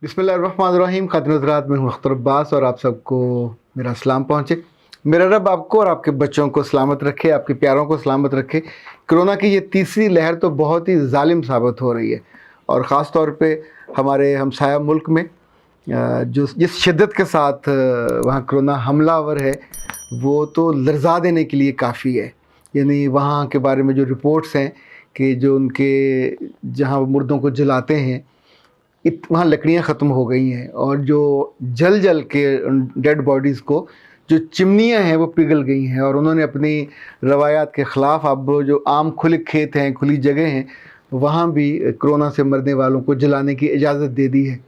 बिस्मिल्लाहिर्रहमानिर्रहीम। खातिन हज़रात, मैं हूँ अख्तर अब्बास और आप सबको मेरा सलाम पहुँचे। मेरा रब आपको और आपके बच्चों को सलामत रखे, आपके प्यारों को सलामत रखे। कोरोना की ये तीसरी लहर तो बहुत ही जालिम साबित हो रही है और ख़ास तौर पे हमारे हमसाया मुल्क में जो जिस शिद्दत के साथ वहाँ कोरोना हमलावर है वो तो लर्जा देने के लिए काफ़ी है। यानी वहाँ के बारे में जो रिपोर्ट्स हैं कि जो उनके जहाँ मुर्दों को जलाते हैं वहाँ लकड़ियाँ ख़त्म हो गई हैं और जो जल जल के डेड बॉडीज़ को जो चिमनियाँ हैं वो पिघल गई हैं और उन्होंने अपनी रवायात के ख़िलाफ़ अब जो आम खुले खेत हैं, खुली जगह हैं, वहाँ भी कोरोना से मरने वालों को जलाने की इजाज़त दे दी है।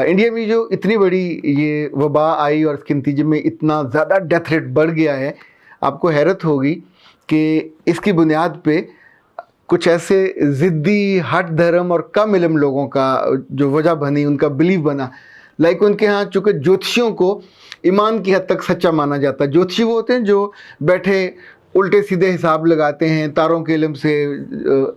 इंडिया में जो इतनी बड़ी ये वबा आई और इसके नतीजे में इतना ज़्यादा डेथ रेट बढ़ गया है, आपको हैरत होगी कि इसकी बुनियाद पे कुछ ऐसे ज़िद्दी हट धर्म और कम इल्म लोगों का जो वजह बनी, उनका बिलीव बना। लाइक उनके यहाँ चूँकि ज्योतिषियों को ईमान की हद तक सच्चा माना जाता है। ज्योतिषी वो होते हैं जो बैठे उल्टे सीधे हिसाब लगाते हैं तारों के इल्म से,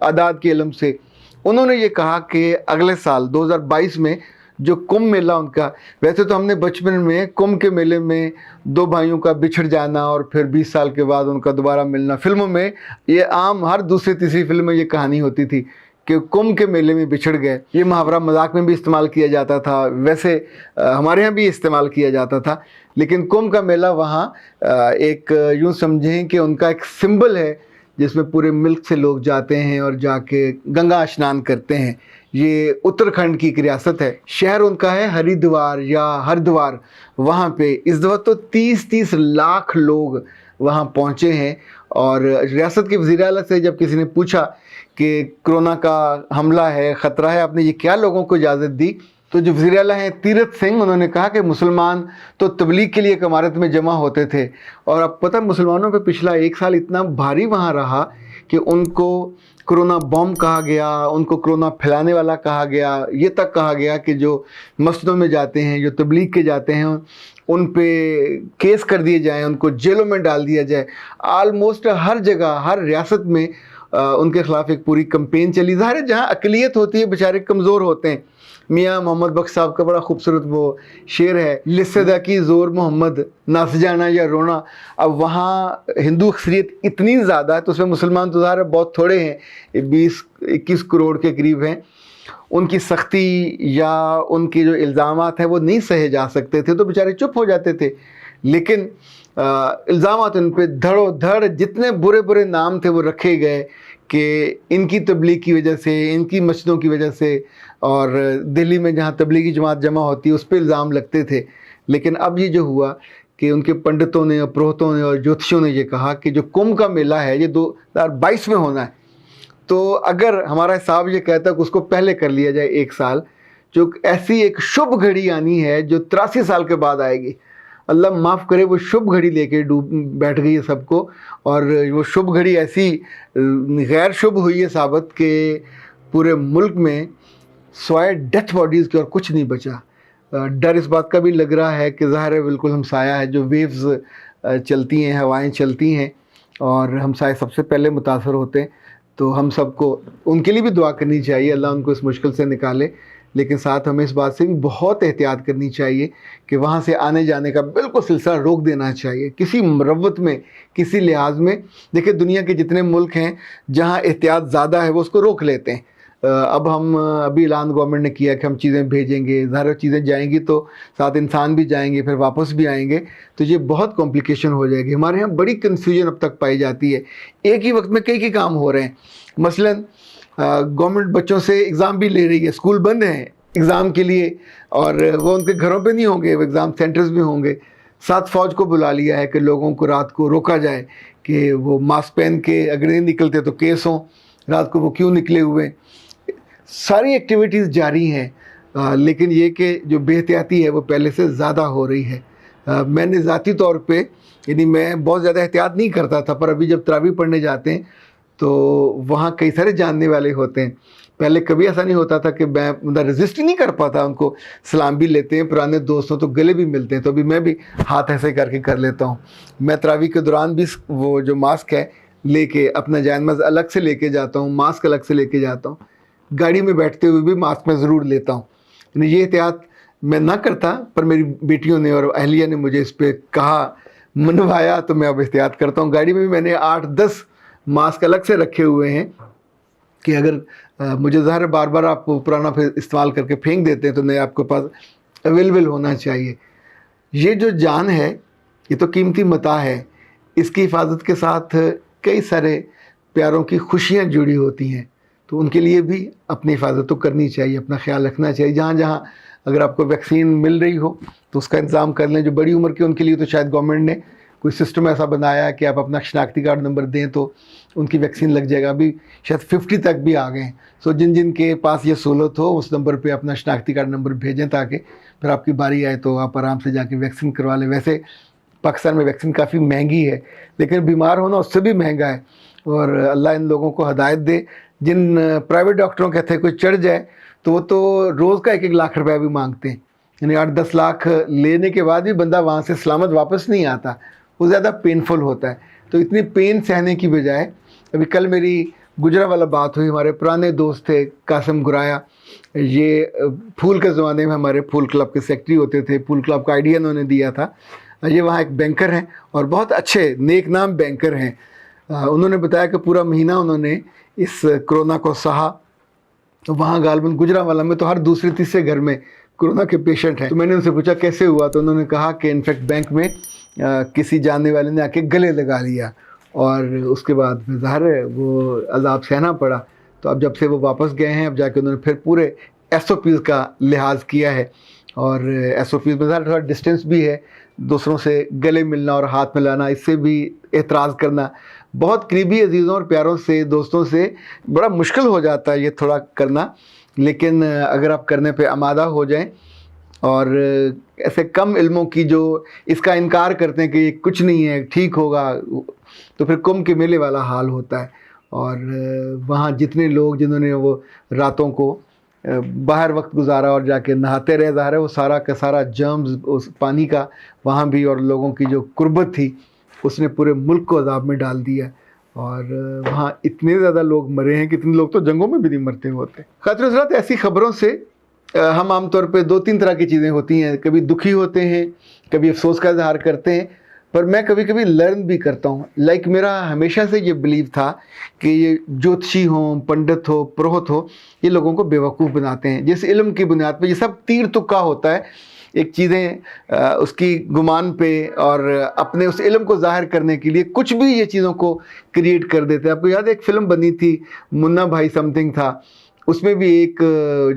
आदाद के इल्म से। उन्होंने ये कहा कि अगले साल 2022 में जो कुंभ मेला उनका, वैसे तो हमने बचपन में कुंभ के मेले में दो भाइयों का बिछड़ जाना और फिर 20 साल के बाद उनका दोबारा मिलना, फिल्मों में ये आम हर दूसरी तीसरी फिल्म में ये कहानी होती थी कि कुंभ के मेले में बिछड़ गए। ये मुहावरा मजाक में भी इस्तेमाल किया जाता था, वैसे हमारे यहाँ भी इस्तेमाल किया जाता था। लेकिन कुंभ का मेला वहाँ एक यूँ समझें कि उनका एक सिंबल है जिसमें पूरे मुल्क से लोग जाते हैं और जाके गंगा स्नान करते हैं। ये उत्तराखंड की एक रियासत है, शहर उनका है हरिद्वार या हरिद्वार। वहाँ पे इस दफ़ा तो 30-30 लाख लोग वहाँ पहुँचे हैं। और रियासत के वज़ीर आला से जब किसी ने पूछा कि कोरोना का हमला है, ख़तरा है, आपने ये क्या लोगों को इजाज़त दी, तो जो वज़ीर आला हैं तीरथ सिंह, उन्होंने कहा कि मुसलमान तो तबलीग के लिए एक इमारत में जमा होते थे और अब पता मुसलमानों पे पिछला एक साल इतना भारी वहाँ रहा कि उनको कोरोना बॉम्ब कहा गया, उनको कोरोना फैलाने वाला कहा गया। ये तक कहा गया कि जो मस्जिदों में जाते हैं, जो तबलीग के जाते हैं, उन पे केस कर दिए जाएं, उनको जेलों में डाल दिया जाए। आलमोस्ट हर जगह, हर रियासत में उनके ख़िलाफ़ एक पूरी कैंपेन चली। ज़ाहिर है जहाँ अक़लियत होती है बेचारे कमज़ोर होते हैं। मियाँ मोहम्मद बख्श साहब का बड़ा खूबसूरत वो शेर है, लिस्सदा की ज़ोर मोहम्मद नास जाना या रोना। अब वहाँ हिंदू अक्सरियत इतनी ज़्यादा है तो उसमें मुसलमान तो ज़ाहिर बहुत थोड़े हैं, 20-21 करोड़ के करीब हैं। उनकी सख्ती या उनके जो इल्ज़ामात हैं वो नहीं सहे जा सकते थे तो बेचारे चुप हो जाते थे। लेकिन इल्ज़ामात उन पर धड़ो धड़ जितने बुरे बुरे नाम थे वो रखे गए कि इनकी तबलीग की वजह से, इनकी मस्जिदों की वजह से, और दिल्ली में जहाँ तबलीगी जमात जमा होती है उस पर इल्ज़ाम लगते थे। लेकिन अब ये जो हुआ कि उनके पंडितों ने और पुरोहितों ने और ज्योतिषियों ने ये कहा कि जो कुंभ का मेला है ये 2022 में होना है, तो अगर हमारा हिसाब ये कहता है कि उसको पहले कर लिया जाए एक साल, जो ऐसी एक शुभ घड़ी आनी है जो 83 साल के बाद आएगी। अल्लाह माफ़ करे वो शुभ घड़ी लेके डूब बैठ गई है सबको, और वो शुभ घड़ी ऐसी गैर शुभ हुई है साबित कि पूरे मुल्क में स्वाय डेथ बॉडीज़ के और कुछ नहीं बचा। डर इस बात का भी लग रहा है कि ज़ाहिर है बिल्कुल हमसाया है, जो वेव्स चलती हैं, हवाएं चलती हैं और हमसाए सबसे पहले मुतासर होते हैं। तो हम सबको उनके लिए भी दुआ करनी चाहिए, अल्लाह उनको इस मुश्किल से निकाले। लेकिन साथ हमें इस बात से भी बहुत एहतियात करनी चाहिए कि वहाँ से आने जाने का बिल्कुल सिलसिला रोक देना चाहिए किसी मरवत में, किसी लिहाज में। देखिए दुनिया के जितने मुल्क हैं जहाँ एहतियात ज़्यादा है वो उसको रोक लेते हैं। अब हम अभी ऐलान गवर्नमेंट ने किया कि हम चीज़ें भेजेंगे, ज़ाहिर चीज़ें जाएंगी तो साथ इंसान भी जाएंगे, फिर वापस भी आएंगे, तो ये बहुत कॉम्प्लिकेशन हो जाएगी। हमारे यहाँ बड़ी कन्फ्यूजन अब तक पाई जाती है, एक ही वक्त में कई काम हो रहे हैं। मसलन गवर्नमेंट बच्चों से एग्ज़ाम भी ले रही है, स्कूल बंद हैं एग्ज़ाम के लिए और वो उनके घरों पे नहीं होंगे, वो एग्ज़ाम सेंटर्स में होंगे। साथ फ़ौज को बुला लिया है कि लोगों को रात को रोका जाए कि वो मास्क पहन के अगर नहीं निकलते तो केस हों, रात को वो क्यों निकले हुए। सारी एक्टिविटीज़ जारी हैं, लेकिन ये कि जो बेहतियाती है वो पहले से ज़्यादा हो रही है। मैंने ज़ाती तौर पे, यानी मैं बहुत ज़्यादा एहतियात नहीं करता था, पर अभी जब तरावी पढ़ने जाते हैं तो वहाँ कई सारे जानने वाले होते हैं। पहले कभी ऐसा नहीं होता था कि मैं मतलब रजिस्ट ही नहीं कर पाता, उनको सलाम भी लेते हैं, पुराने दोस्तों तो गले भी मिलते हैं, तो अभी मैं भी हाथ ऐसे करके कर लेता हूँ। मैं तरावी के दौरान भी वो जो मास्क है लेके अपना जानमाज़ अलग से लेके जाता हूँ, मास्क अलग से लेके जाता हूँ। गाड़ी में बैठते हुए भी मास्क मैं ज़रूर लेता हूँ یعنی یہ احتیاط میں نہ کرتا، پر میری بیٹیوں نے اور اہلیہ نے مجھے اس پہ کہا، منوایا، تو میں اب احتیاط کرتا ہوں۔ گاڑی میں بھی میں نے 8-10 ماسک الگ سے رکھے ہوئے ہیں کہ اگر مجھے ظاہر ہے بار بار آپ پرانا پھر استعمال کر کے پھینک دیتے ہیں تو نئے آپ کے پاس اویلیبل ہونا چاہیے۔ یہ جو جان ہے یہ تو قیمتی متاع ہے، اس کی حفاظت کے ساتھ کئی سارے پیاروں کی خوشیاں جڑی ہوتی ہیں، تو ان کے لیے بھی اپنی حفاظت تو کرنی چاہیے، اپنا خیال رکھنا چاہیے۔ جہاں جہاں اگر آپ کو ویکسین مل رہی ہو تو اس کا انتظام کر لیں۔ جو بڑی عمر کے ان کے لیے تو شاید گورنمنٹ نے کوئی سسٹم ایسا بنایا ہے کہ آپ اپنا شناختی کارڈ نمبر دیں تو ان کی ویکسین لگ جائے گا۔ ابھی شاید 50 تک بھی آ گئے ہیں۔ سو جن جن کے پاس یہ سہولت ہو اس نمبر پہ اپنا شناختی کارڈ نمبر بھیجیں تاکہ پھر آپ کی باری آئے تو آپ آرام سے جا کے ویکسین کروا لیں۔ ویسے پاکستان میں ویکسین کافی مہنگی ہے، لیکن بیمار ہونا اس سے بھی مہنگا ہے، اور اللہ ان لوگوں کو ہدایت دے جن پرائیویٹ ڈاکٹروں کے ہتھے کوئی چڑھ جائے تو وہ تو روز کا 1-1 لاکھ روپیہ بھی مانگتے ہیں، یعنی 8-10 لاکھ لینے کے بعد بھی بندہ وہاں سے سلامت واپس نہیں آتا، وہ زیادہ پینفل ہوتا ہے۔ تو اتنی پین سہنے کی بجائے، ابھی کل میری گجرانوالہ بات ہوئی، ہمارے پرانے دوست تھے قاسم گرایا، یہ پھول کے زمانے میں ہمارے پھول کلب کے سیکٹری ہوتے تھے، پھول کلب کا آئیڈیا انہوں نے دیا تھا۔ یہ وہاں ایک بینکر ہیں اور بہت اچھے نیک نام بینکر ہیں۔ انہوں نے بتایا کہ پورا مہینہ انہوں نے اس کرونا کو سہا، تو وہاں غالباً گجرانوالہ میں تو ہر دوسرے تیسرے گھر میں کرونا کے پیشنٹ ہیں۔ تو میں نے ان سے پوچھا کیسے ہوا، تو انہوں نے کہا کہ انفیکٹ بینک میں کسی جاننے والے نے آ کے گلے لگا لیا، اور اس کے بعد میں ظاہر ہے وہ عذاب سہنا پڑا۔ تو اب جب سے وہ واپس گئے ہیں، اب جا کے انہوں نے پھر پورے SOPs کا لحاظ کیا ہے، اور SOPs میں ظاہر تھوڑا ڈسٹینس بھی ہے، دوسروں سے گلے ملنا اور ہاتھ ملانا، اس سے بھی اعتراض کرنا بہت قریبی عزیزوں اور پیاروں سے، دوستوں سے بڑا مشکل ہو جاتا ہے یہ تھوڑا کرنا، لیکن اگر آپ کرنے پہ آمادہ ہو جائیں، اور ایسے کم علموں کی جو اس کا انکار کرتے ہیں کہ یہ کچھ نہیں ہے ٹھیک ہوگا، تو پھر کمبھ کے میلے والا حال ہوتا ہے۔ اور وہاں جتنے لوگ جنہوں نے وہ راتوں کو باہر وقت گزارا اور جا کے نہاتے رہے، ظاہر ہے وہ سارا کا سارا جرمز اس پانی کا وہاں بھی، اور لوگوں کی جو قربت تھی اس نے پورے ملک کو عذاب میں ڈال دیا، اور وہاں اتنے زیادہ لوگ مرے ہیں کہ اتنے لوگ تو جنگوں میں بھی نہیں مرتے ہوتے۔ خاطر حضرات، ایسی خبروں سے ہم عام طور پہ 2-3 طرح کی چیزیں ہوتی ہیں، کبھی دکھی ہوتے ہیں، کبھی افسوس کا اظہار کرتے ہیں، پر میں کبھی کبھی لرن بھی کرتا ہوں۔ میرا ہمیشہ سے یہ بلیو تھا کہ یہ جوتشی ہوں، پنڈت ہو، پروہت ہو، یہ لوگوں کو بیوقوف بناتے ہیں۔ جس علم کی بنیاد پہ یہ سب تیر تکا ہوتا ہے، ایک چیزیں اس کی گمان پہ اور اپنے اس علم کو ظاہر کرنے کے لیے کچھ بھی یہ چیزوں کو کریٹ کر دیتے ہیں۔ آپ کو یاد ہے ایک فلم بنی تھی منا بھائی سم تھنگ تھا، اس میں بھی ایک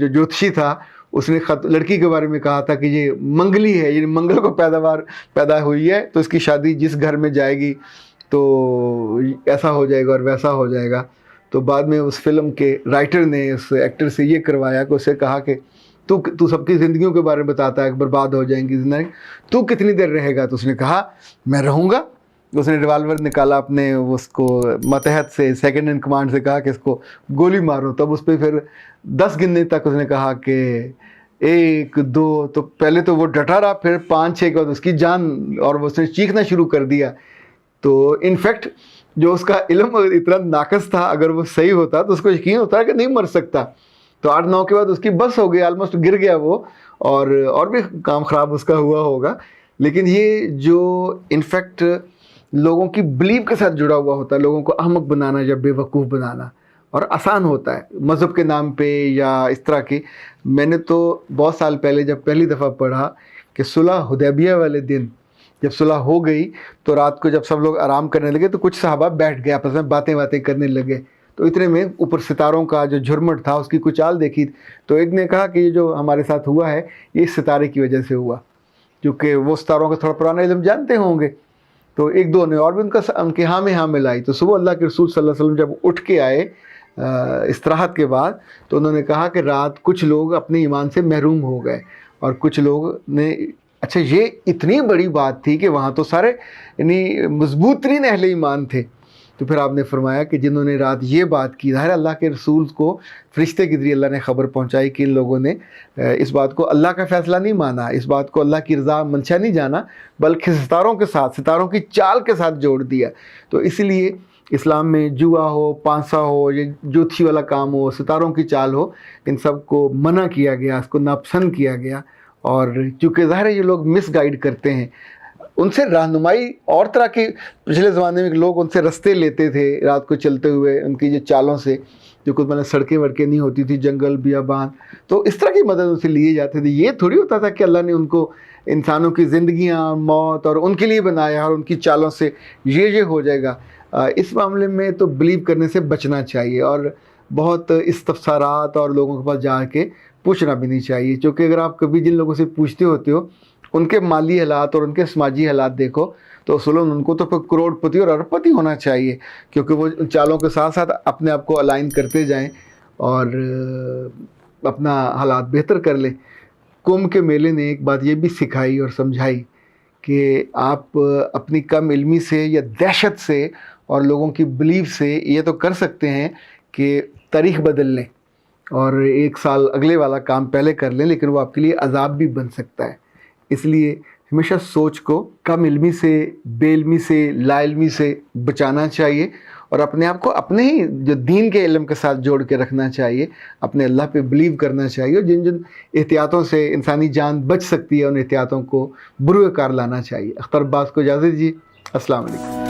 جو جوتشی تھا اس نے لڑکی کے بارے میں کہا تھا کہ یہ منگلی ہے، یعنی منگل کو پیدا ہوئی ہے تو اس کی شادی جس گھر میں جائے گی تو ایسا ہو جائے گا اور ویسا ہو جائے گا۔ تو بعد میں اس فلم کے رائٹر نے اس ایکٹر سے یہ کروایا کہ اسے کہا کہ تو سب کی زندگیوں کے بارے میں بتاتا ہے کہ برباد ہو جائیں گی زندگی، تو کتنی دیر رہے گا؟ تو اس نے کہا میں رہوں گا۔ اس نے ریوالور نکالا اپنے، اس کو ماتحت سے سیکنڈ ان کمانڈ سے کہا کہ اس کو گولی مارو، تب اس پہ پھر 10 گننے تک اس نے کہا کہ 1 2، تو پہلے تو وہ ڈٹا رہا، پھر 5 6 کے بعد اس کی جان، اور اس نے چیخنا شروع کر دیا۔ تو انفیکٹ جو اس کا علم اتنا ناقص تھا، اگر وہ صحیح ہوتا تو اس کو یقین ہوتا ہے کہ نہیں مر سکتا، تو 8 9 کے بعد اس کی بس ہو گئی، آلموسٹ گر گیا وہ، اور بھی کام خراب اس کا ہوا ہوگا۔ لیکن یہ جو انفیکٹ لوگوں کی بلیو کے ساتھ جڑا ہوا ہوتا ہے، لوگوں کو احمق بنانا یا بے وقوف بنانا، اور آسان ہوتا ہے مذہب کے نام پہ یا اس طرح کی۔ میں نے تو بہت سال پہلے جب پہلی دفعہ پڑھا کہ صلح حدیبیہ والے دن جب صلح ہو گئی تو رات کو جب سب لوگ آرام کرنے لگے تو کچھ صحابہ بیٹھ گئے، آپس میں باتیں کرنے لگے، تو اتنے میں اوپر ستاروں کا جو جھرمٹ تھا اس کی کچھ چال دیکھی، تو ایک نے کہا کہ یہ جو ہمارے ساتھ ہوا ہے یہ اس ستارے کی وجہ سے ہوا، کیونکہ وہ ستاروں کا تھوڑا پرانا علم جانتے ہوں گے۔ تو 1 2 نے اور بھی ان کے ہاں میں ہاں ملائی، تو صبح اللہ کے رسول صلی اللہ علیہ وسلم جب اٹھ کے آئے استراحت کے بعد، تو انہوں نے کہا کہ رات کچھ لوگ اپنے ایمان سے محروم ہو گئے، اور کچھ لوگ نے، اچھا یہ اتنی بڑی بات تھی کہ وہاں تو سارے یعنی مضبوط ترین اہل ایمان تھے۔ تو پھر آپ نے فرمایا کہ جنہوں نے رات یہ بات کی، ظاہر اللہ کے رسول کو فرشتے کے ذریعے اللہ نے خبر پہنچائی کہ ان لوگوں نے اس بات کو اللہ کا فیصلہ نہیں مانا، اس بات کو اللہ کی رضا منشا نہیں جانا، بلکہ ستاروں کے ساتھ، ستاروں کی چال کے ساتھ جوڑ دیا۔ تو اس لیے इस्लाम में जुआ हो, पांसा हो, ये ज्योतिषी वाला काम हो, सितारों की चाल हो, इन सब को मना किया गया, इसको नापसंद किया गया। और चूँकि ज़ाहिर है ये लोग मिसगाइड करते हैं, उनसे रहनुमाई और तरह के पिछले ज़माने में लोग उनसे रास्ते लेते थे रात को चलते हुए, उनकी जो चालों से, जो कुछ मतलब सड़कें वड़कें नहीं होती थी, जंगल बियाबान, तो इस तरह की मदद उनसे लिए जाते थे। ये थोड़ी होता था कि अल्लाह ने उनको इंसानों की ज़िंदगियाँ, मौत और उनके लिए बनाया और उनकी चालों से ये हो जाएगा। इस मामले में तो बिलीव करने से बचना चाहिए और बहुत इस्तफसारात और लोगों के पास जाके पूछना भी नहीं चाहिए, क्योंकि अगर आप कभी जिन लोगों से पूछते होते हो उनके माली हालात और उनके समाजी हालात देखो तो असूलन उनको तो फिर करोड़पति और अरबपति होना चाहिए, क्योंकि वो चालों के साथ साथ अपने आप को अलाइन करते जाएं और अपना हालात बेहतर कर लें। कुंभ के मेले ने एक बात ये भी सिखाई और समझाई कि आप अपनी कम इल्मी से या दहशत से और लोगों की बिलीफ से ये तो कर सकते हैं कि तारीख बदल लें और एक साल अगले वाला काम पहले कर लें, लेकिन वो आपके लिए अजाब भी बन सकता है। इसलिए हमेशा सोच को कम इल्मी से, बेइल्मी से, लाइल्मी से बचाना चाहिए और अपने आप को अपने ही जो दीन के इल्म के साथ जोड़ के रखना चाहिए, अपने अल्लाह पे बिलीव करना चाहिए और जिन जिन एहतियातों से इंसानी जान बच सकती है उन एहतियातों को बुरुए कार लाना चाहिए। अख्तर अब्बास को इजाज़त दीजिए। अस्सलाम वालेकुम।